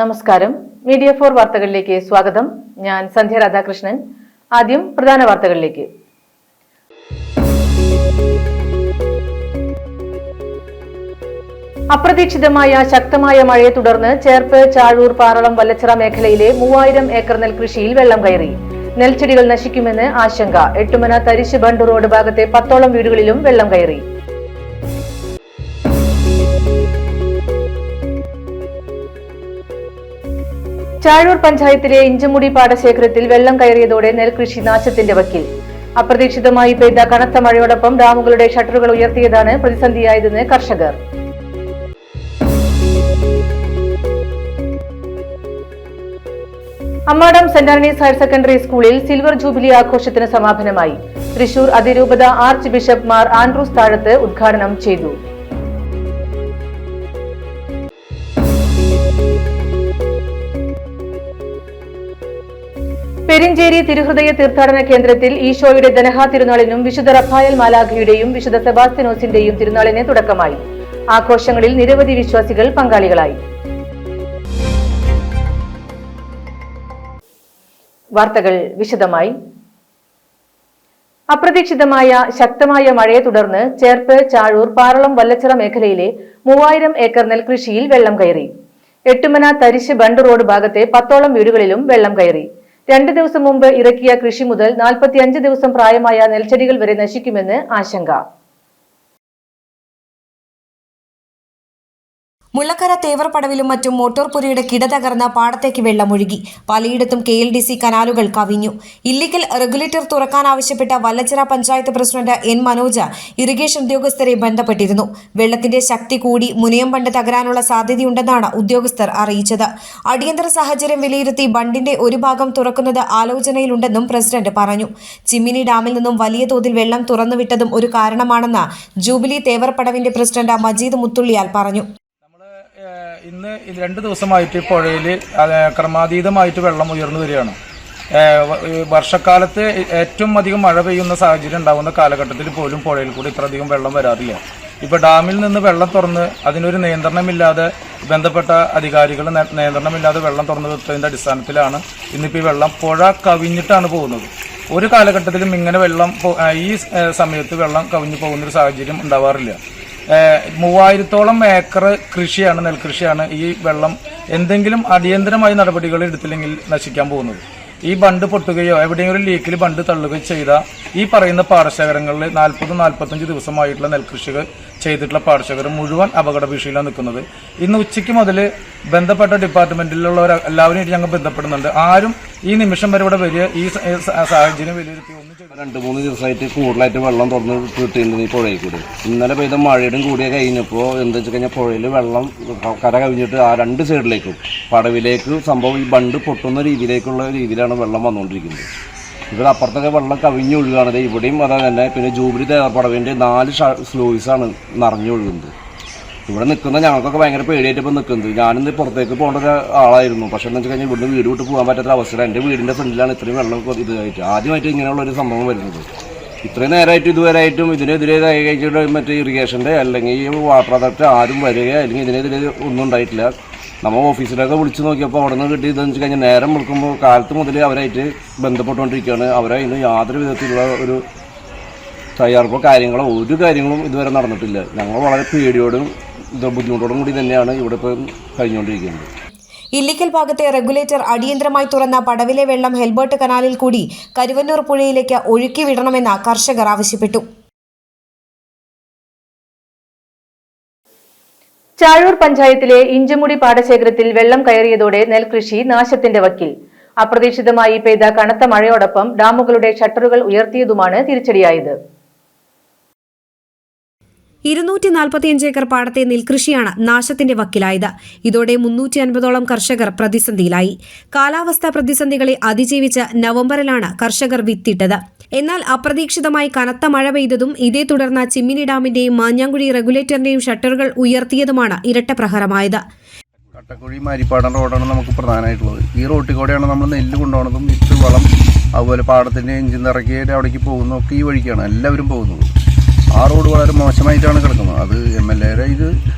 നമസ്കാരം. മീഡിയ 4 വാർത്തകളിലേക്ക് സ്വാഗതം. ഞാൻ സന്ധ്യ രാധാകൃഷ്ണൻ. ആദ്യം പ്രധാന വാർത്തകളിലേക്ക്. അപ്രതീക്ഷിതമായ ശക്തമായ മഴയെ തുടർന്ന് ചേർപ്പ്, ചാഴൂർ, പാറളം, വല്ലച്ചിറ മേഖലയിലെ 3000 ഏക്കർ നെൽകൃഷിയിൽ വെള്ളം കയറി. നെൽച്ചെടികൾ നശിക്കുമെന്ന് ആശങ്ക. എട്ടുമന, തരിശ്, ബണ്ട് റോഡ് ഭാഗത്തെ 10ഓളം വീടുകളിലും വെള്ളം കയറി. ചാഴൂർ പഞ്ചായത്തിലെ ഇഞ്ചമുടി പാടശേഖരത്തിൽ വെള്ളം കയറിയതോടെ നെൽകൃഷി നാശത്തിന്റെ വക്കിൽ. അപ്രതീക്ഷിതമായി പെയ്ത കനത്ത മഴയോടൊപ്പം ഡാമുകളുടെ ഷട്ടറുകൾ ഉയർത്തിയതാണ് പ്രതിസന്ധിയായതെന്ന് കർഷകർ. Ammadam saint Antony's higher secondary സ്കൂളിൽ സിൽവർ ജൂബിലി ആഘോഷത്തിന് സമാപനമായി. തൃശൂർ അതിരൂപത ആർച്ച് ബിഷപ്പ് മാർ ആൻഡ്രൂസ് താഴത്ത് ഉദ്ഘാടനം ചെയ്തു. പെരിഞ്ചേരി തിരുഹൃദയ തീർത്ഥാടന കേന്ദ്രത്തിൽ ഈശോയുടെ ദനഹ തിരുനാളിനും വിശുദ്ധ റഫായൽ മാലാഖയുടെയും വിശുദ്ധ സെബാസ്ത്യനോസിന്റെയും തിരുനാളിന് തുടക്കമായി. ആഘോഷങ്ങളിൽ നിരവധി വിശ്വാസികൾ പങ്കാളികളായി. വാർത്തകൾ വിശദമായി. അപ്രതീക്ഷിതമായ ശക്തമായ മഴയെ തുടർന്ന് ചേർപ്പ്, ചാഴൂർ, പാറളം, വല്ലച്ചിറ മേഖലയിലെ 3000 ഏക്കർ നെൽകൃഷിയിൽ വെള്ളം കയറി. എട്ടുമന, തരിശ്, ബണ്ട് റോഡ് ഭാഗത്തെ 10ഓളം വീടുകളിലും വെള്ളം കയറി. 2 ദിവസം മുമ്പ് ഇറക്കിയ കൃഷി മുതൽ 45 ദിവസം പ്രായമായ നെൽച്ചെടികൾ വരെ നശിക്കുമെന്ന് ആശങ്ക. മുള്ളക്കര തേവർപടവിലും മറ്റും മോട്ടോർ പുരയുടെ കിട തകർന്ന പാടത്തേക്ക് വെള്ളമൊഴുകി. പലയിടത്തും KLDC കനാലുകൾ കവിഞ്ഞു. ഇല്ലിക്കൽ റെഗുലേറ്റർ തുറക്കാനാവശ്യപ്പെട്ട Vallachira panchayat president N. Manoj irrigation ഉദ്യോഗസ്ഥരെ ബന്ധപ്പെട്ടിരുന്നു. വെള്ളത്തിന്റെ ശക്തി കൂടി മുനയം ബണ്ട് തകരാനുള്ള സാധ്യതയുണ്ടെന്നാണ് ഉദ്യോഗസ്ഥർ അറിയിച്ചത്. അടിയന്തര സാഹചര്യം വിലയിരുത്തി ബണ്ടിന്റെ ഒരു ഭാഗം തുറക്കുന്നത് ആലോചനയിലുണ്ടെന്നും പ്രസിഡന്റ് പറഞ്ഞു. ചിമ്മിനി ഡാമിൽ നിന്നും വലിയ തോതിൽ വെള്ളം തുറന്നുവിട്ടതും ഒരു കാരണമാണെന്ന് ജൂബിലി തേവർപടവിന്റെ പ്രസിഡന്റ് മജീദ് മുത്തുള്ളിയാൽ പറഞ്ഞു. ഇന്ന് 2 ദിവസമായിട്ട് പുഴയിൽ ക്രമാതീതമായിട്ട് വെള്ളം ഉയർന്നു വരികയാണ്. വർഷക്കാലത്ത് ഏറ്റവും അധികം മഴ പെയ്യുന്ന സാഹചര്യം ഉണ്ടാകുന്ന കാലഘട്ടത്തിൽ പോലും പുഴയിൽ കൂടി ഇത്രയധികം വെള്ളം വരാറില്ല. ഇപ്പോൾ ഡാമിൽ നിന്ന് വെള്ളം തുറന്ന് അതിനൊരു നിയന്ത്രണമില്ലാതെ ബന്ധപ്പെട്ട അധികാരികൾ നിയന്ത്രണമില്ലാതെ വെള്ളം തുറന്നു വിട്ടതിൻ്റെ അടിസ്ഥാനത്തിലാണ് ഇന്നിപ്പോൾ ഈ വെള്ളം പുഴ കവിഞ്ഞിട്ടാണ് പോകുന്നത്. ഒരു കാലഘട്ടത്തിലും ഇങ്ങനെ വെള്ളം ഈ സമയത്ത് വെള്ളം കവിഞ്ഞു പോകുന്നൊരു സാഹചര്യം ഉണ്ടാവാറില്ല. 3000ഓളം ഏക്കർ കൃഷിയാണ്, നെൽകൃഷിയാണ് ഈ വെള്ളം എന്തെങ്കിലും അടിയന്തരമായ നടപടികൾ എടുത്തില്ലെങ്കിൽ നശിക്കാൻ പോകുന്നത്. ഈ ബണ്ട് പൊട്ടുകയോ എവിടെയെങ്കിലും ലീക്കിൽ ബണ്ട് തള്ളുകയോ ചെയ്ത ഈ പറയുന്ന പാടശേഖരങ്ങളിൽ 40-45 ദിവസമായിട്ടുള്ള നെൽകൃഷികൾ ചെയ്തിട്ടുള്ള പാടശേഖരം മുഴുവൻ അപകട ഭീഷണിയിലാണ് നിൽക്കുന്നത്. ഇന്ന് ഉച്ചയ്ക്ക് മുതൽ ബന്ധപ്പെട്ട ഡിപ്പാർട്ട്മെന്റിലുള്ളവർ എല്ലാവരും ഞങ്ങൾ ബന്ധപ്പെടുന്നുണ്ട്. ആരും ഈ നിമിഷം വരെ ഇവിടെ വരിക ഈ സാഹചര്യം വിലയിരുത്തി ഒന്നും 2-3 ദിവസമായിട്ട് കൂടുതലായിട്ട് വെള്ളം തുറന്ന് കിട്ടിയിട്ടുണ്ട് ഈ പുഴയിൽ കൂടി. ഇന്നലെ പെയ്ത മഴയുടെ കൂടിയ കഴിഞ്ഞപ്പോൾ എന്താ വെച്ച് കഴിഞ്ഞാൽ പുഴയിൽ വെള്ളം കര കവിഞ്ഞിട്ട് ആ 2 സൈഡിലേക്കും പടവിലേക്ക് സംഭവം ഈ ബണ്ട് പൊട്ടുന്ന രീതിയിലാണ് വെള്ളം വന്നുകൊണ്ടിരിക്കുന്നത്. ഇവിടെ അപ്പുറത്തൊക്കെ വെള്ളം കവിഞ്ഞൊഴുകുകയാണത്. ഇവിടെയും അതാ തന്നെ. പിന്നെ ജൂബിലി തേവർപടവിൻ്റെ 4 സ്ലൂയിസാണ് നിറഞ്ഞൊഴുകുന്നത്. ഇവിടെ നിൽക്കുന്ന ഞങ്ങൾക്കൊക്കെ ഭയങ്കര പേടിയായിട്ട് ഇപ്പോൾ നിൽക്കുന്നത്. ഞാനിന്ന് പുറത്തേക്ക് പോകേണ്ട ഒരാളായിരുന്നു. പക്ഷേ എന്ന് വെച്ച് കഴിഞ്ഞാൽ ഇവിടുന്ന് വീട് വിട്ട് പോകാൻ പറ്റാത്ത അവസ്ഥ. എൻ്റെ വീടിൻ്റെ ഫ്രണ്ടിലാണ് ഇത്രയും വെള്ളം ഇതായിട്ട് ആദ്യമായിട്ട് ഇങ്ങനെയുള്ളൊരു സംഭവം വരുന്നത്. ഇത്രയും നേരമായിട്ട് ഇതുവരെയായിട്ടും ഇതിനെതിരെ കഴിച്ചിട്ട് മറ്റേ ഇറിഗേഷൻ്റെ അല്ലെങ്കിൽ ഈ വാട്ടർ അതോറിറ്റി ആരും വരികയോ അല്ലെങ്കിൽ ഇതിനെതിരെ ഒന്നും ഉണ്ടായിട്ടില്ല. നമ്മൾ ഓഫീസിലൊക്കെ വിളിച്ച് നോക്കിയപ്പോൾ അവിടെ നിന്ന് കിട്ടിയതെന്ന് വെച്ച് കഴിഞ്ഞാൽ നേരം വിളിക്കുമ്പോൾ കാലത്ത് മുതൽ അവരായിട്ട് ബന്ധപ്പെട്ടുകൊണ്ടിരിക്കുകയാണ്. അവരതിന് യാതൊരു വിധത്തിലുള്ള ഒരു തയ്യാറെടുപ്പോ കാര്യങ്ങളോ ഒരു കാര്യങ്ങളും ഇതുവരെ നടന്നിട്ടില്ല. ഞങ്ങൾ വളരെ പേടിയോടും ബുദ്ധിമുട്ടോടും കൂടി തന്നെയാണ് ഇവിടെ ഇപ്പോൾ കഴിഞ്ഞുകൊണ്ടിരിക്കുന്നത്. ഇല്ലിക്കൽ ഭാഗത്തെ റെഗുലേറ്റർ അടിയന്തരമായി തുറന്ന പടവിലെ വെള്ളം ഹെൽബർട്ട് കനാലിൽ കൂടി കരുവന്നൂർ പുഴയിലേക്ക് ഒഴുക്കി വിടണമെന്ന് കർഷകർ ആവശ്യപ്പെട്ടു. ചാഴൂർ പഞ്ചായത്തിലെ ഇഞ്ചമുടി പാടശേഖരത്തിൽ വെള്ളം കയറിയതോടെ നെൽകൃഷി നാശത്തിന്റെ വക്കിൽ. അപ്രതീക്ഷിതമായി പെയ്ത കനത്ത മഴയോടൊപ്പം ഡാമുകളുടെ ഷട്ടറുകൾ ഉയർത്തിയതുമാണ് തിരിച്ചടിയായത്. 245 ഏക്കർ പാടത്തെ നെൽകൃഷിയാണ് നാശത്തിന്റെ വക്കിലായത്. ഇതോടെ 350ഓളം കർഷകർ പ്രതിസന്ധിയിലായി. കാലാവസ്ഥാ പ്രതിസന്ധികളെ അതിജീവിച്ച് നവംബറിലാണ് കർഷകർ വിത്തിട്ടത്. എന്നാൽ അപ്രതീക്ഷിതമായി കനത്ത മഴ പെയ്തതും ഇതേ തുടർന്ന് ചിമ്മിനി ഡാമിന്റെയും മാഞ്ഞാങ്കുഴി റെഗുലേറ്ററിന്റെയും ഷട്ടറുകൾ ഉയർത്തിയതുമാണ് ഇരട്ട പ്രഹരമായത്. കട്ടക്കുഴി മാരിപ്പാടം റോഡാണ് നമുക്ക് പ്രധാനമായിട്ടുള്ളത്. ഈ റോട്ടിൽ കൂടെയാണ് നമ്മൾ നെല്ല് കൊണ്ടുപോകുന്നതും വിത്ത് വളം അതുപോലെ പാടത്തിൻ്റെ എഞ്ചിൻ ഇറക്കിയിട്ട് അവിടേക്ക് പോകുന്നതൊക്കെ ഈ വഴിക്കാണ് എല്ലാവരും പോകുന്നത്. ആ റോഡ് വളരെ മോശമായിട്ടാണ് കിടക്കുന്നത്. അത് MLA ഇത്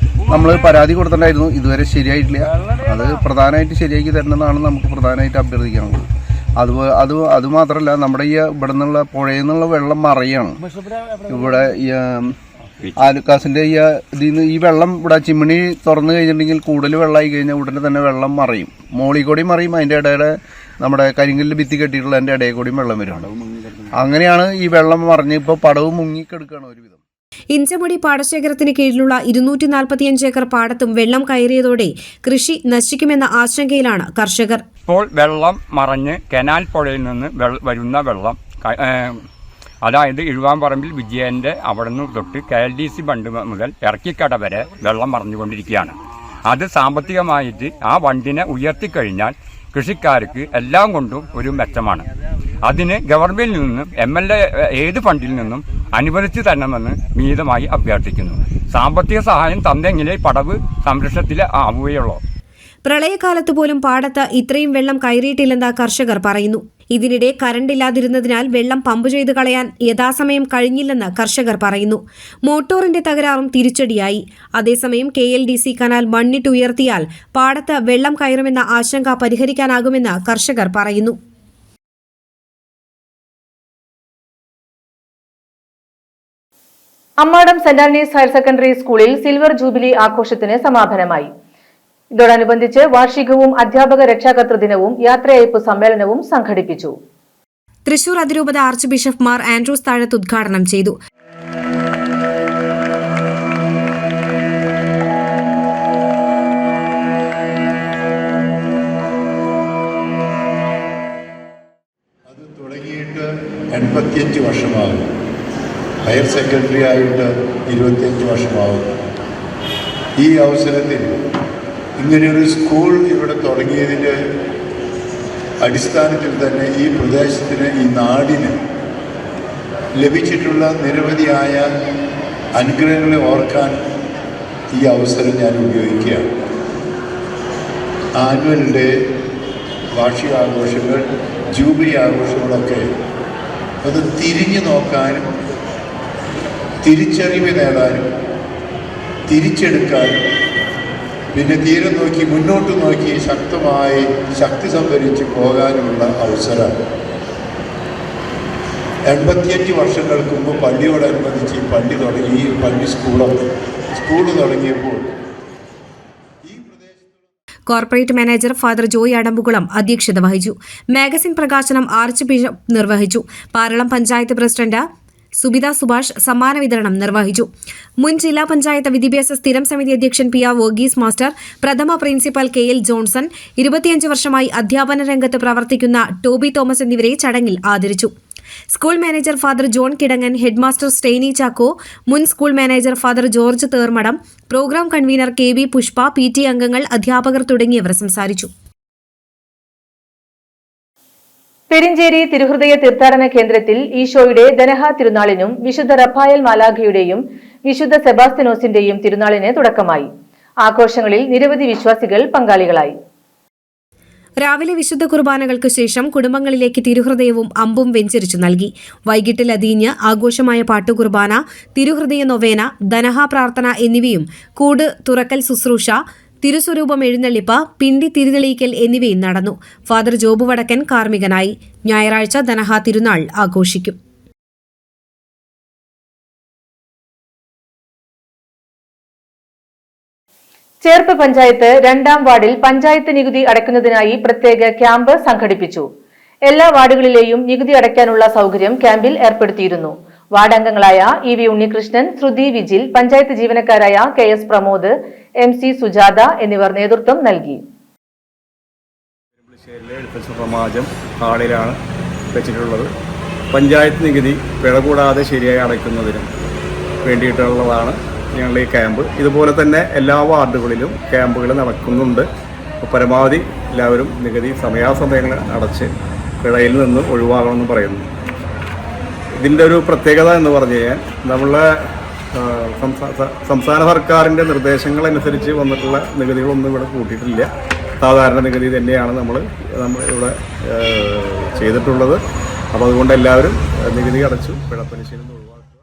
നമ്മൾ പരാതി കൊടുത്തിട്ടുണ്ടായിരുന്നു. ഇതുവരെ ശരിയായിട്ടില്ല. അത് പ്രധാനമായിട്ട് ശരിയാക്കി തരണമെന്നാണ് നമുക്ക് പ്രധാനമായിട്ട് അഭ്യർത്ഥിക്കാനുള്ളത്. അതുമാത്രമല്ല, നമ്മുടെ ഈ ഇവിടെ നിന്നുള്ള പുഴയിൽ നിന്നുള്ള വെള്ളം മറിയാണ്. ഇവിടെ ആലുക്കാസിന്റെ ഈ വെള്ളം ഇവിടെ ചിമ്മിണി തുറന്നു കഴിഞ്ഞിട്ടുണ്ടെങ്കിൽ കൂടുതൽ വെള്ളമായി കഴിഞ്ഞാൽ ഉടനെ തന്നെ വെള്ളം മറിയും. മോളിൽ കൂടിയും മറിയും, അതിൻ്റെ ഇടയുടെ നമ്മുടെ കരിങ്കല്ല് ഭിത്തി കെട്ടിയിട്ടുള്ള അതിൻ്റെ ഇടയിൽ കൂടിയും വെള്ളം വരുവാണ്. അങ്ങനെയാണ് ഈ വെള്ളം മറിഞ്ഞ് ഇപ്പോൾ പടവ് മുങ്ങിക്കെടുക്കുകയാണ് ഒരുവിധം. ഇഞ്ചമുടി പാടശേഖരത്തിന് കീഴിലുള്ള 245 ഏക്കർ പാടത്തും വെള്ളം കയറിയതോടെ കൃഷി നശിക്കുമെന്ന ആശങ്കയിലാണ് കർഷകർ. ഇപ്പോൾ വെള്ളം മറഞ്ഞ് കനാൽ പുഴയിൽ നിന്ന് വരുന്ന വെള്ളം, അതായത് ഇഴുവാമ്പറമ്പിൽ വിജയൻ്റെ അവിടെ നിന്ന് തൊട്ട് KLDC ബണ്ട് മുതൽ ഇറക്കിക്കട വരെ വെള്ളം മറഞ്ഞുകൊണ്ടിരിക്കുകയാണ്. അത് സാമ്പത്തികമായിട്ട് ആ ബണ്ടിനെ ഉയർത്തിക്കഴിഞ്ഞാൽ കൃഷിക്കാർക്ക് എല്ലാം കൊണ്ടും ഒരു മെച്ചമാണ്. അതിന് ഗവൺമെന്റിൽ നിന്നും MLA ഏത് ഫണ്ടിൽ നിന്നും അനുവദിച്ചു തരണമെന്ന് വിനീതമായി അഭ്യർത്ഥിക്കുന്നു. സാമ്പത്തിക സഹായം തന്നെങ്കിലേ പടവ് സംരക്ഷണത്തിൽ ആവുകയുള്ളൂ. പ്രളയകാലത്ത് പോലും പാടത്ത് ഇത്രയും വെള്ളം കയറിയിട്ടില്ലെന്ന് കർഷകർ പറയുന്നു. ഇതിനിടെ കറണ്ട് ഇല്ലാതിരുന്നതിനാൽ വെള്ളം പമ്പ് ചെയ്ത് കളയാൻ യഥാസമയം കഴിഞ്ഞില്ലെന്ന് കർഷകർ പറയുന്നു. മോട്ടോറിന്റെ തകരാറും തിരിച്ചടിയായി. അതേസമയം KLDC കനാൽ മണ്ണിട്ടുയർത്തിയാൽ പാടത്ത് വെള്ളം കയറുമെന്ന ആശങ്ക പരിഹരിക്കാനാകുമെന്ന് കർഷകർ പറയുന്നു. Ammadam saint Antony's higher secondary സ്കൂളിൽ സിൽവർ ജൂബിലി ആഘോഷത്തിന് സമാപനമായി. ഇതോടനുബന്ധിച്ച് വാർഷികവും അധ്യാപക രക്ഷാകർതൃ ദിനവും യാത്രയയപ്പ് സമ്മേളനവും സംഘടിപ്പിച്ചു. തൃശൂർ അതിരൂപത ആർച്ച് ബിഷപ്പ് മാർ ആൻഡ്രൂസ് താഴത്ത് ഉദ്ഘാടനം ചെയ്തു. അത് തുടങ്ങിയിട്ട് 85 വർഷമാകും. ഹയർ സെക്കൻഡറി ആയിട്ട് 25 വർഷമാകും. ഈ അവസരത്തിൽ ഇങ്ങനെയൊരു സ്കൂൾ ഇവിടെ തുടങ്ങിയതിൻ്റെ അടിസ്ഥാനത്തിൽ തന്നെ ഈ പ്രദേശത്തിന്, ഈ നാടിന് ലഭിച്ചിട്ടുള്ള നിരവധിയായ അനുഗ്രഹങ്ങളെ ഓർക്കാൻ ഈ അവസരം ഞാൻ ഉപയോഗിക്കുകയാണ്. ആനുവൽ ഡേ, വാർഷികാഘോഷങ്ങൾ, ജൂബിലി ആഘോഷങ്ങളൊക്കെ അത് തിരിഞ്ഞു നോക്കാനും തിരിച്ചറിവ് നേടാനും തിരിച്ചെടുക്കാനും പിന്നെ തീരെ നോക്കി മുന്നോട്ട് നോക്കി ശക്തമായി ശക്തി സംഭരിച്ച് പോകാനുമുള്ള അവസരമാണ്. 85 വർഷങ്ങൾക്ക് മുമ്പ് പള്ളിയോടനുബന്ധിച്ച് ഈ പള്ളി തുടങ്ങി, ഈ പള്ളി സ്കൂള് തുടങ്ങിയപ്പോൾ corporate manager father Joy Adampukulam അധ്യക്ഷത വഹിച്ചു. മാഗസിൻ പ്രകാശനം ആർച്ച് ബിഷപ്പ് നിർവഹിച്ചു. പാറളം പഞ്ചായത്ത് പ്രസിഡന്റ് സുബിത സുഭാഷ് സമ്മാന വിതരണം നിർവഹിച്ചു. മുൻ ജില്ലാ പഞ്ചായത്ത് വിദ്യാഭ്യാസ സ്ഥിരം സമിതി അധ്യക്ഷൻ PR വർഗീസ് മാസ്റ്റർ, പ്രഥമ പ്രിൻസിപ്പൽ KL ജോൺസൺ, 25 വർഷമായി അധ്യാപന രംഗത്ത് പ്രവർത്തിക്കുന്ന ടോബി തോമസ് എന്നിവരെ ചടങ്ങിൽ ആദരിച്ചു. School manager father John Kidangan, headmaster Steny Chacko, മുൻ school manager father George Thermadom, programme convener KB Pushpa, PT അംഗങ്ങൾ, അധ്യാപകർ തുടങ്ങിയവർ സംസാരിച്ചു. പെരിഞ്ചേരി തിരുഹൃദയ തീർത്ഥാടന കേന്ദ്രത്തിൽ ഈശോയുടെ ദനഹ തിരുനാളിനും വിശുദ്ധ റഫായൽ മാലാഖയുടെയും വിശുദ്ധ സെബാസ്ത്യനോസിന്റെയും തിരുനാളിന് തുടക്കമായി. ആഘോഷങ്ങളിൽ നിരവധി വിശ്വാസികൾ പങ്കാളികളായി. രാവിലെ വിശുദ്ധ കുർബാനകൾക്ക് ശേഷം കുടുംബങ്ങളിലേക്ക് തിരുഹൃദയവും അമ്പും വെഞ്ചരിച്ചു നൽകി. വൈകിട്ട് ലതീഞ്ഞ് ആഘോഷമായ പാട്ടുകുർബാന, തിരുഹൃദയ നൊവേന, ദനഹ പ്രാർത്ഥന എന്നിവയും കൂട് തുറക്കൽ ശുശ്രൂഷ, തിരുസ്വരൂപം എഴുന്നള്ളിപ്പ്, പിണ്ടി തിരിതെളിയിക്കൽ എന്നിവയും നടന്നു. ഫാദർ ജോബ് വടക്കൻ കാർമ്മികനായി. ഞായറാഴ്ച ദനഹ തിരുനാൾ ആഘോഷിക്കും. ചേർപ്പ് പഞ്ചായത്ത് 2ാം വാർഡിൽ പഞ്ചായത്ത് നികുതി അടയ്ക്കുന്നതിനായി പ്രത്യേക ക്യാമ്പ് സംഘടിപ്പിച്ചു. എല്ലാ വാർഡുകളിലെയും നികുതി അടയ്ക്കാനുള്ള സൗകര്യം ക്യാമ്പിൽ ഏർപ്പെടുത്തിയിരുന്നു. വാർഡ് അംഗങ്ങളായ EV ഉണ്ണികൃഷ്ണൻ, ശ്രുതി വിജിൽ, പഞ്ചായത്ത് ജീവനക്കാരായ KS പ്രമോദ്, MC സുജാത എന്നിവർ നേതൃത്വം നൽകി. സമാജം ഹാളിലാണ് വെച്ചിട്ടുള്ളത്. പഞ്ചായത്ത് നികുതി പിഴ കൂടാതെ ശരിയായി അടയ്ക്കുന്നതിനും വേണ്ടിയിട്ടുള്ളതാണ് ഞങ്ങളുടെ ഈ ക്യാമ്പ്. ഇതുപോലെ തന്നെ എല്ലാ വാർഡുകളിലും ക്യാമ്പുകൾ നടക്കുന്നുണ്ട്. പരമാവധി എല്ലാവരും നികുതി സമയാസമയങ്ങൾ അടച്ച് പിഴയിൽ നിന്നും ഒഴിവാകണമെന്ന് പറയുന്നു. ഇതിൻ്റെ ഒരു പ്രത്യേകത എന്ന് പറഞ്ഞു കഴിഞ്ഞാൽ നമ്മളെ സംസ്ഥാന സർക്കാരിൻ്റെ നിർദ്ദേശങ്ങളനുസരിച്ച് വന്നിട്ടുള്ള നികുതികളൊന്നും ഇവിടെ കൂട്ടിയിട്ടില്ല. സാധാരണ നികുതി തന്നെയാണ് നമ്മൾ ഇവിടെ ചെയ്തിട്ടുള്ളത്. അപ്പോൾ അതുകൊണ്ട് എല്ലാവരും നികുതി അടച്ചു പിഴപ്പലിശയിൽ നിന്ന് ഒഴിവാക്കുക.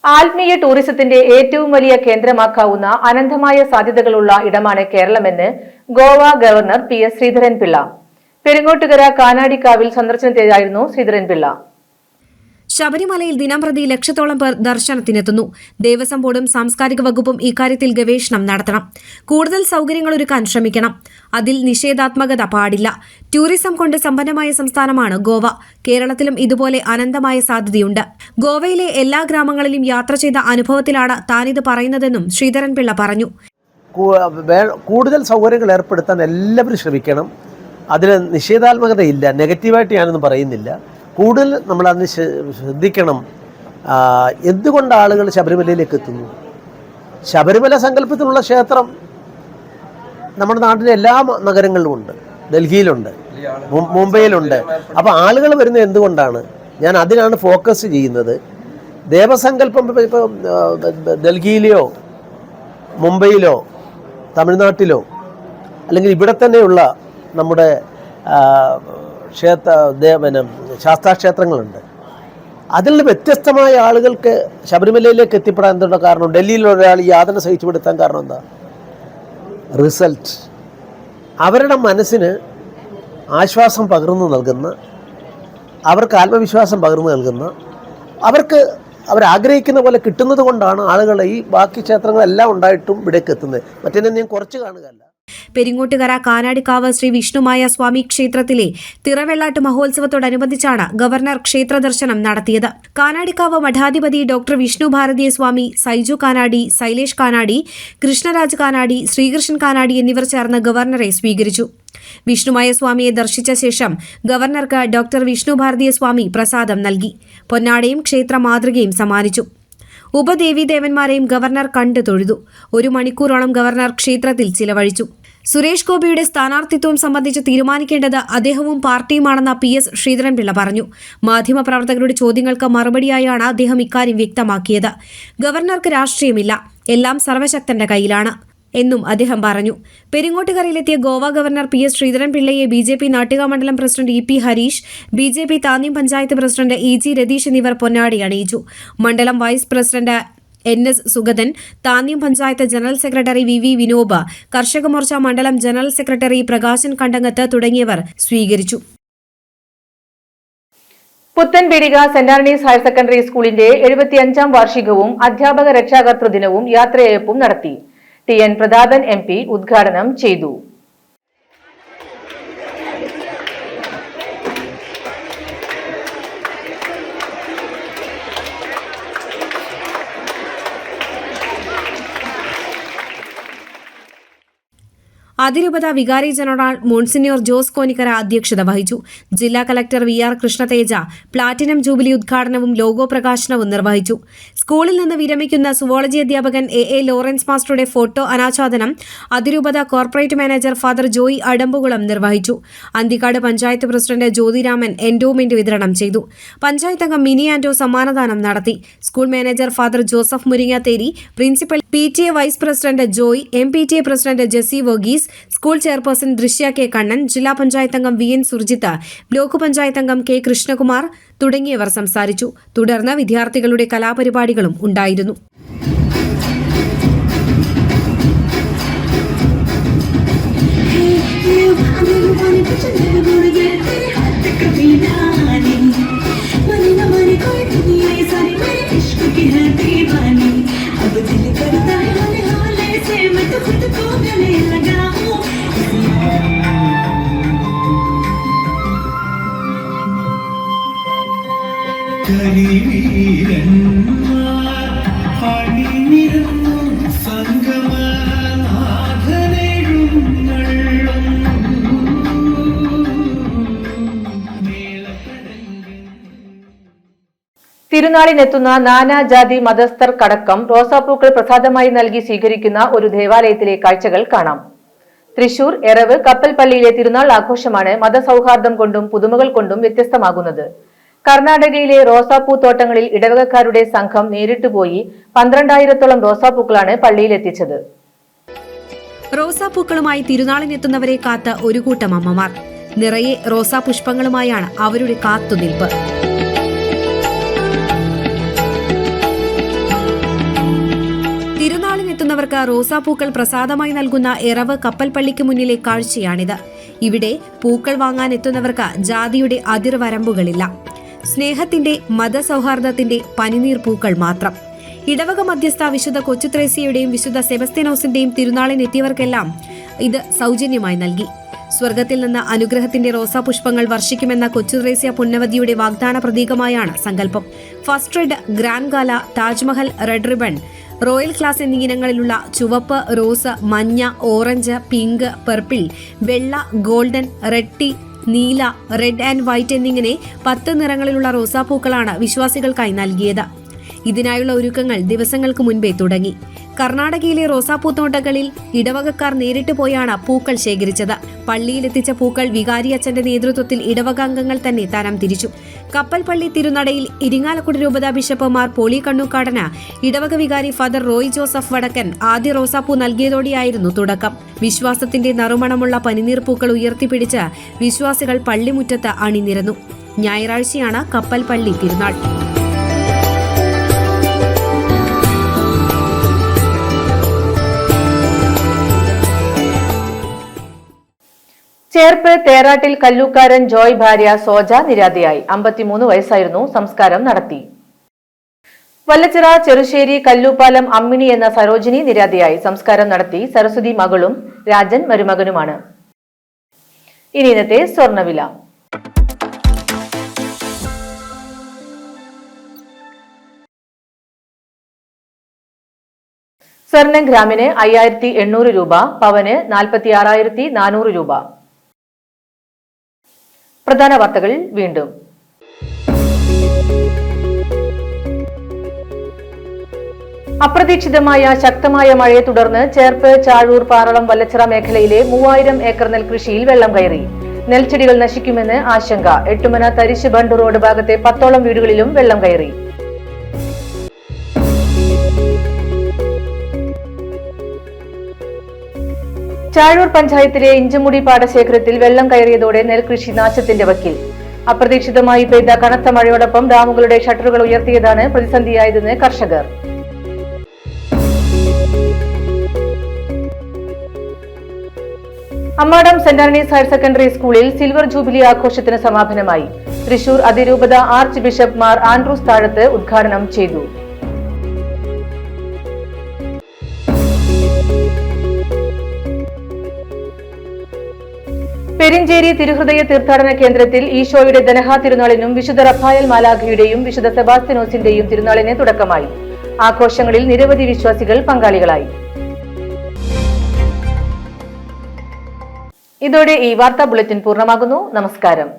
ആത്മീയ ടൂറിസത്തിന്റെ ഏറ്റവും വലിയ കേന്ദ്രമാക്കാവുന്ന അനന്തമായ സാധ്യതകളുള്ള ഇടമാണ് കേരളമെന്ന് ഗോവ ഗവർണർ PS ശ്രീധരൻപിള്ള. പെരിങ്ങോട്ടുകര കാനാടിക്കാവിൽ സന്ദർശനത്തിലായിരുന്നു ശ്രീധരൻപിള്ള. ശബരിമലയിൽ ദിനംപ്രതി ലക്ഷത്തോളം പേർ ദർശനത്തിനെത്തുന്നു. ദേവസ്വം ബോർഡും സാംസ്കാരിക വകുപ്പും ഇക്കാര്യത്തിൽ ഗവേഷണം നടത്തണം. കൂടുതൽ സൗകര്യങ്ങൾ ഒരുക്കാൻ ശ്രമിക്കണം. അതിൽ നിഷേധാത്മകത പാടില്ല. ടൂറിസം കൊണ്ട് സമ്പന്നമായ സംസ്ഥാനമാണ് ഗോവ. കേരളത്തിലും ഇതുപോലെ അനന്തമായ സാധ്യതയുണ്ട്. ഗോവയിലെ എല്ലാ ഗ്രാമങ്ങളിലും യാത്ര ചെയ്ത അനുഭവത്തിലാണ് താനിത് പറയുന്നതെന്നും ശ്രീധരൻപിള്ള പറഞ്ഞു. കൂടുതൽ സൗകര്യങ്ങൾ ഏർപ്പെടുത്താൻ എല്ലാവരും ശ്രമിക്കണം. അതിൽ നിഷേധാത്മകതയില്ല. നെഗറ്റീവായിട്ട് ഞാനൊന്നും പറയുന്നില്ല. കൂടുതൽ നമ്മളതിന് ശ്രദ്ധിക്കണം. എന്തുകൊണ്ട് ആളുകൾ ശബരിമലയിലേക്ക് എത്തുന്നു? ശബരിമല സങ്കല്പത്തിലുള്ള ക്ഷേത്രം നമ്മുടെ നാട്ടിലെ എല്ലാ നഗരങ്ങളിലുമുണ്ട്. ഡൽഹിയിലുണ്ട്, മുംബൈയിലുണ്ട്. അപ്പോൾ ആളുകൾ വരുന്നത് എന്തുകൊണ്ടാണ്? ഞാൻ അതിനാണ് ഫോക്കസ് ചെയ്യുന്നത്. ദേവസങ്കല്പം ഇപ്പോൾ ഡൽഹിയിലെയോ മുംബൈയിലോ തമിഴ്നാട്ടിലോ അല്ലെങ്കിൽ ഇവിടെ തന്നെയുള്ള നമ്മുടെ ശാസ്താക്ഷേത്രങ്ങളുണ്ട്. അതിൽ നിന്ന് വ്യത്യസ്തമായ ആളുകൾക്ക് ശബരിമലയിലേക്ക് എത്തിപ്പെടാൻ എന്തുള്ള കാരണം? ഡൽഹിയിലുള്ള ഒരാൾ യാതന സഹിച്ചുപെടുത്താൻ കാരണം എന്താ? റിസൾട്ട്. അവരുടെ മനസ്സിന് ആശ്വാസം പകർന്നു നൽകുന്ന, അവർക്ക് ആത്മവിശ്വാസം പകർന്നു നൽകുന്ന, അവരാഗ്രഹിക്കുന്ന പോലെ കിട്ടുന്നത് കൊണ്ടാണ് ആളുകൾ ഈ ബാക്കി ക്ഷേത്രങ്ങളെല്ലാം ഉണ്ടായിട്ടും ഇവിടേക്ക് എത്തുന്നത്. മറ്റേ ഞാൻ കുറച്ച് കാണുകയല്ല. പെരിങ്ങോട്ടുകര കാനാടിക്കാവ് ശ്രീ വിഷ്ണുമായ സ്വാമി ക്ഷേത്രത്തിലെ തിറവെള്ളാട്ട് മഹോത്സവത്തോടനുബന്ധിച്ചാണ് ഗവർണർ ക്ഷേത്ര ദർശനം നടത്തിയത്. കാനാടിക്കാവ് മഠാധിപതി ഡോക്ടർ വിഷ്ണു ഭാരതീയ സ്വാമി, സൈജു കാനാടി, സൈലേഷ് കാനാടി, കൃഷ്ണരാജ് കാനാടി, ശ്രീകൃഷ്ണൻ കാനാടി എന്നിവർ ചേർന്ന് ഗവർണറെ സ്വീകരിച്ചു. വിഷ്ണുമായ സ്വാമിയെ ദർശിച്ച ശേഷം ഗവർണർക്ക് ഡോക്ടർ വിഷ്ണു ഭാരതീയ സ്വാമി പ്രസാദം നൽകി. പൊന്നാടയും ക്ഷേത്ര മാതൃകയും സമ്മാനിച്ചു. ഉപദേവീദേവന്മാരെയും ഗവർണർ കണ്ടു തൊഴുതു. 1 മണിക്കൂറോളം ഗവർണർ ക്ഷേത്രത്തിൽ ചിലവഴിച്ചു. സുരേഷ് ഗോപിയുടെ സ്ഥാനാർത്ഥിത്വം സംബന്ധിച്ച് തീരുമാനിക്കേണ്ടത് അദ്ദേഹവും പാർട്ടിയുമാണെന്ന് PS ശ്രീധരൻപിള്ള പറഞ്ഞു. മാധ്യമപ്രവർത്തകരുടെ ചോദ്യങ്ങൾക്ക് മറുപടിയായാണ് അദ്ദേഹം ഇക്കാര്യം വ്യക്തമാക്കിയത്. ഗവർണർക്ക് രാഷ്ട്രീയമില്ല, എല്ലാം സർവശക്തന്റെ കയ്യിലാണ് എന്നും അദ്ദേഹം പറഞ്ഞു. പെരിങ്ങോട്ടുകരയിലെത്തിയ ഗോവ ഗവർണർ PS ശ്രീധരൻപിള്ളയെ BJP നാട്ടിക മണ്ഡലം president EP Harish, BJP Thanyam panchayat president EG Ratheesh എന്നിവർ പൊന്നാടി അണിയിച്ചു. മണ്ഡലം vice president NS Sugathan, Thanyam panchayat general secretary VV Vinob, Karshaka Morcha മണ്ഡലം ജനറൽ സെക്രട്ടറി പ്രകാശൻ കണ്ടങ്ങത്ത് തുടങ്ങിയവർ സ്വീകരിച്ചു. Puthenpeedika Saint Antony's higher secondary സ്കൂളിന്റെ 75ാം വാർഷികവും അധ്യാപക രക്ഷാകർതൃ ദിനവും യാത്രയയപ്പും നടത്തി. TN പ്രതാപൻ MP ഉദ്ഘാടനം ചെയ്തു. അതിരൂപത വികാരി ജനറൽ മോൺസിഞ്ഞോർ ജോസ് കോനിക്കര അധ്യക്ഷത വഹിച്ചു. ജില്ലാ collector VR Krishna Teja platinum jubilee ഉദ്ഘാടനവും ലോഗോ പ്രകാശനവും നിർവഹിച്ചു. സ്കൂളിൽ നിന്ന് വിരമിക്കുന്ന സുവോളജി അധ്യാപകൻ AA ലോറൻസ് മാസ്റ്ററുടെ ഫോട്ടോ അനാച്ഛാദനം അതിരൂപത corporate manager father Joy Adambukulam നിർവഹിച്ചു. അന്തിക്കാട് പഞ്ചായത്ത് പ്രസിഡന്റ് ജ്യോതിരാമൻ എൻഡോമെന്റ് വിതരണം ചെയ്തു. പഞ്ചായത്ത് അംഗം മിനി ആന്റോ സമ്മാനദാനം നടത്തി. School manager father Joseph Muringatheri, principal PTA vice president Joy, MPTA president Jessy Varghese, school chairperson Drishya K Kannan, ജില്ലാ പഞ്ചായത്ത് അംഗം VN സുർജിത്ത്, ബ്ലോക്ക് പഞ്ചായത്ത് അംഗം K കൃഷ്ണകുമാർ തുടങ്ങിയവർ സംസാരിച്ചു. തുടർന്ന് വിദ്യാർത്ഥികളുടെ കലാപരിപാടികളും ഉണ്ടായിരുന്നു. തിരുനാളിനെത്തുന്ന നാനാജാതി മതസ്ഥർക്കടക്കം റോസാപ്പൂക്കൾ പ്രസാദമായി നൽകി സ്വീകരിക്കുന്ന ഒരു ദേവാലയത്തിലെ കാഴ്ചകൾ കാണാം. തൃശൂർ എറവ് കപ്പൽപ്പള്ളിയിലെ തിരുനാൾ ആഘോഷമാണ് മതസൗഹാർദ്ദം കൊണ്ടും പുതുമകൾ കൊണ്ടും വ്യത്യസ്തമാകുന്നത്. കർണാടകയിലെ റോസാപ്പൂ തോട്ടങ്ങളിൽ ഇടവകക്കാരുടെ സംഘം നേരിട്ടുപോയി 12,000-ഓളം റോസാപ്പൂക്കളാണ് പള്ളിയിലെത്തിച്ചത്. റോസാപ്പൂക്കളുമായി തിരുനാളിനെത്തുന്നവരെ കാത്ത് ഒരു കൂട്ടം അമ്മമാർ. നിറയെ റോസാ പുഷ്പങ്ങളുമായാണ് അവരുടെ കാത്തുനിൽപ്പ്. ഭക്തർക്ക് റോസാപ്പൂക്കൾ പ്രസാദമായി നൽകുന്ന എറവ് കപ്പൽപ്പള്ളിക്ക് മുന്നിലെ കാഴ്ചയാണിത്. ഇവിടെ പൂക്കൾ വാങ്ങാൻ എത്തുന്നവർക്ക് ജാതിയുടെ അതിർവരമ്പുകളില്ല. സ്നേഹത്തിന്റെ, മതസൗഹാർദ്ദത്തിന്റെ പനിനീർ പൂക്കൾ മാത്രം. ഇടവക മധ്യസ്ഥ വിശുദ്ധ കൊച്ചുത്രേസ്യയുടെയും വിശുദ്ധ സെബസ്ത്യാനോസിന്റെയും തിരുനാളിനെത്തിയവർക്കെല്ലാം ഇത് സൗജന്യമായി നൽകി. സ്വർഗത്തിൽ നിന്ന് അനുഗ്രഹത്തിന്റെ റോസാപുഷ്പങ്ങൾ വർഷിക്കുമെന്ന കൊച്ചുത്രേസ്യ പുണ്യവതിയുടെ വാഗ്ദാന പ്രതീകമായാണ് സങ്കല്പം. First red, grand gala, Taj Mahal, red ribbon, royal class എന്നീ ഇനങ്ങളിലുള്ള ചുവപ്പ്, റോസ്, മഞ്ഞ, ഓറഞ്ച്, പിങ്ക്, പർപ്പിൾ, വെള്ള, ഗോൾഡൻ, റെഡ് ടീ, നീല, റെഡ് ആൻഡ് വൈറ്റ് എന്നിങ്ങനെ 10 നിറങ്ങളിലുള്ള റോസാപ്പൂക്കളാണ് വിശ്വാസികൾക്കായി നൽകിയത്. ഇതിനായുള്ള ഒരുക്കങ്ങൾ ദിവസങ്ങൾക്ക് മുൻപേ തുടങ്ങി. കർണാടകയിലെ റോസാപ്പൂത്തോട്ടങ്ങളിൽ ഇടവകക്കാർ നേരിട്ട് പോയാണ് പൂക്കൾ ശേഖരിച്ചത്. പള്ളിയിലെത്തിച്ച പൂക്കൾ വികാരിയച്ഛന്റെ നേതൃത്വത്തിൽ ഇടവക അംഗങ്ങൾ തന്നെ തരം തിരിച്ചു. കപ്പൽപ്പള്ളി തിരുനടയിൽ ഇരിങ്ങാലക്കുട രൂപതാ ബിഷപ്പ് മാർ പോളി കണ്ണൂക്കാടന് ഇടവക വികാരി ഫാദർ റോയ് ജോസഫ് വടക്കൻ ആദ്യ റോസാപ്പൂ നൽകിയതോടെയായിരുന്നു തുടക്കം. വിശ്വാസത്തിന്റെ നറുമണമുള്ള പനിനീർ പൂക്കൾ ഉയർത്തിപ്പിടിച്ച് വിശ്വാസികൾ പള്ളിമുറ്റത്ത് അണിനിരന്നു. ഞായറാഴ്ചയാണ് കപ്പൽപ്പള്ളി തിരുനാൾ. ചേർപ്പ് തേറാട്ടിൽ കല്ലൂക്കാരൻ ജോയ് ഭാര്യ സോജ നിര്യാതയായി. 53 വയസ്സായിരുന്നു. സംസ്കാരം നടത്തി. വല്ലച്ചിറ ചെറുശ്ശേരി കല്ലൂപ്പാലം അമ്മിണി എന്ന സരോജിനി നിര്യാതയായി. സംസ്കാരം നടത്തി. സരസ്വതി മകളും രാജൻ മരുമകനുമാണ്. ഇനി ഇന്നത്തെ സ്വർണ്ണവില. സ്വർണം ഗ്രാമിന് 5800 രൂപ, പവന് 46,400 രൂപ. പ്രധാന വാർത്തകൾ വീണ്ടും. അപ്രതീക്ഷിതമായ ശക്തമായ മഴയെ തുടർന്ന് ചേർപ്പ്, ചാഴൂർ, പാറളം, വല്ലച്ചിറ മേഖലയിലെ 3000 ഏക്കർ നെൽകൃഷിയിൽ വെള്ളം കയറി. നെൽച്ചെടികൾ നശിക്കുമെന്ന് ആശങ്ക. എട്ടുമന തരിശ് ബണ്ട് റോഡ് ഭാഗത്തെ 10ഓളം വീടുകളിലും വെള്ളം കയറി. ചാഴൂർ പഞ്ചായത്തിലെ ഇഞ്ചമുടി പാടശേഖരത്തിൽ വെള്ളം കയറിയതോടെ നെൽകൃഷി നാശത്തിന്റെ വക്കിൽ. അപ്രതീക്ഷിതമായി പെയ്ത കനത്ത മഴയോടൊപ്പം ഡാമുകളുടെ ഷട്ടറുകൾ ഉയർത്തിയതാണ് പ്രതിസന്ധിയായതെന്ന് കർഷകർ. Ammadam saint Antony's higher secondary സ്കൂളിൽ സിൽവർ ജൂബിലി ആഘോഷത്തിന് സമാപനമായി. തൃശൂർ അതിരൂപത ആർച്ച് ബിഷപ്പ് മാർ ആൻഡ്രൂസ് താഴത്ത് ഉദ്ഘാടനം ചെയ്തു. പെരിഞ്ചേരി തിരുഹൃദയ തീർത്ഥാടന കേന്ദ്രത്തിൽ ഈശോയുടെ ദനഹ തിരുനാളിനും വിശുദ്ധ റഫായൽ മാലാഖയുടെയും വിശുദ്ധ സെബാസ്ത്യാനോസിന്റെയും തിരുനാളിന് തുടക്കമായി. ആഘോഷങ്ങളിൽ നിരവധി വിശ്വാസികൾ പങ്കാളികളായി. ഇതോടെ ഈ വാർത്താ ബുള്ളറ്റിൻ പൂർണ്ണമാകുന്നു. നമസ്കാരം.